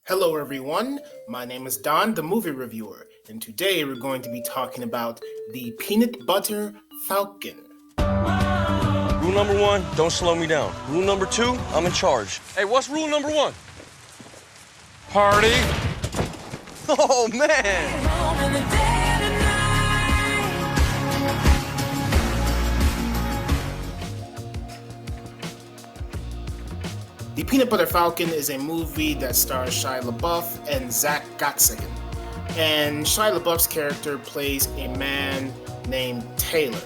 Hello, everyone. My name is Don, the movie reviewer, and today we're going to be talking about the Peanut Butter Falcon. Rule number one, don't slow me down. Rule number two, I'm in charge. Hey, what's rule number one? Party. Oh, man. The Peanut Butter Falcon is a movie that stars Shia LaBeouf and Zach Gottsagen. And Shia LaBeouf's character plays a man named Taylor.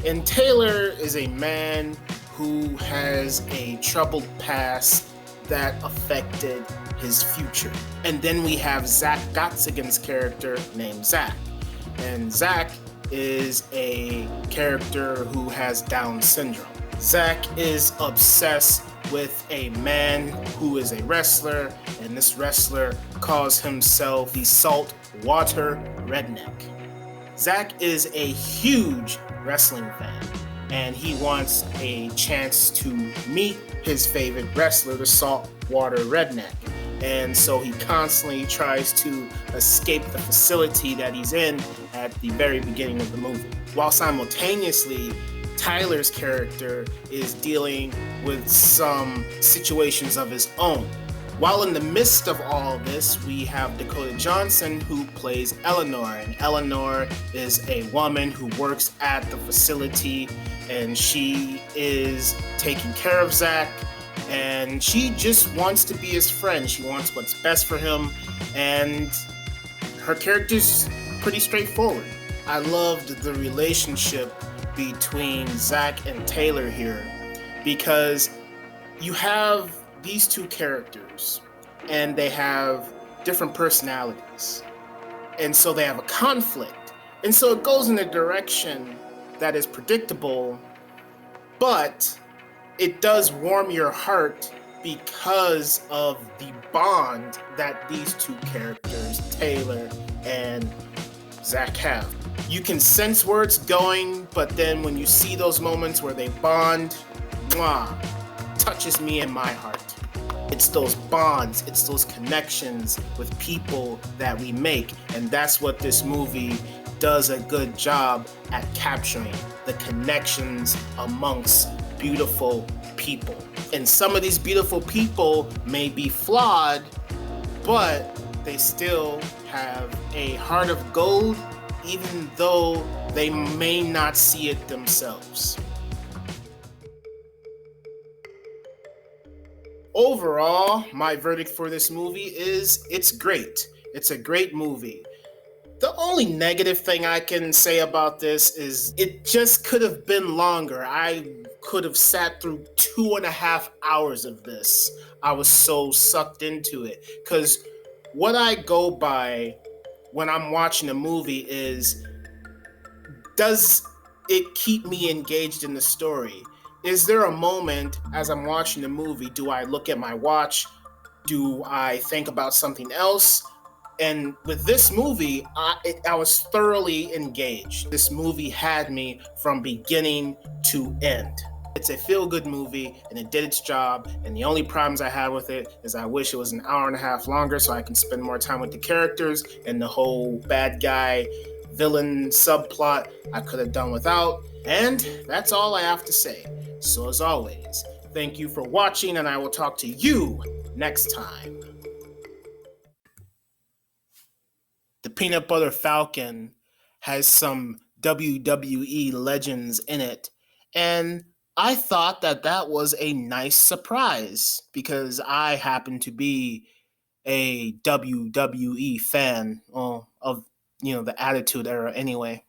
And Taylor is a man who has a troubled past that affected his future. And then we have Zach Gottsagen's character named Zach. And Zach is a character who has Down syndrome. Zach is obsessed with a man who is a wrestler, and this wrestler calls himself the Saltwater Redneck. Zach is a huge wrestling fan, and he wants a chance to meet his favorite wrestler, the Saltwater Redneck. And so he constantly tries to escape the facility that he's in at the very beginning of the movie, while simultaneously Tyler's character is dealing with some situations of his own. While in the midst of all this, we have Dakota Johnson, who plays Eleanor. And Eleanor is a woman who works at the facility, and she is taking care of Zach, and she just wants to be his friend. She wants what's best for him, and her character's pretty straightforward. I loved the relationship between Zach and Taylor here, because you have these two characters and they have different personalities, and so they have a conflict, and so it goes in a direction that is predictable, but it does warm your heart because of the bond that these two characters, Taylor and Zach, have. You can sense where it's going, but then when you see those moments where they bond, touches me in my heart. It's those bonds, it's those connections with people that we make, and that's what this movie does a good job at capturing, the connections amongst beautiful people. And some of these beautiful people may be flawed, but they still have a heart of gold, even though they may not see it themselves. Overall, my verdict for this movie is it's great. It's a great movie. The only negative thing I can say about this is it just could have been longer. I could have sat through 2.5 hours of this. I was so sucked into it. Because what I go by when I'm watching a movie is, does it keep me engaged in the story? Is there a moment as I'm watching the movie, do I look at my watch? Do I think about something else? And with this movie, I was thoroughly engaged. This movie had me from beginning to end. It's a feel-good movie, and it did its job, and the only problems I had with it is I wish it was an hour and a half longer so I can spend more time with the characters, and the whole bad guy villain subplot I could have done without. And that's all I have to say. So as always, thank you for watching, and I will talk to you next time. The Peanut Butter Falcon has some WWE legends in it, and I thought that was a nice surprise because I happen to be a WWE fan of the Attitude Era anyway.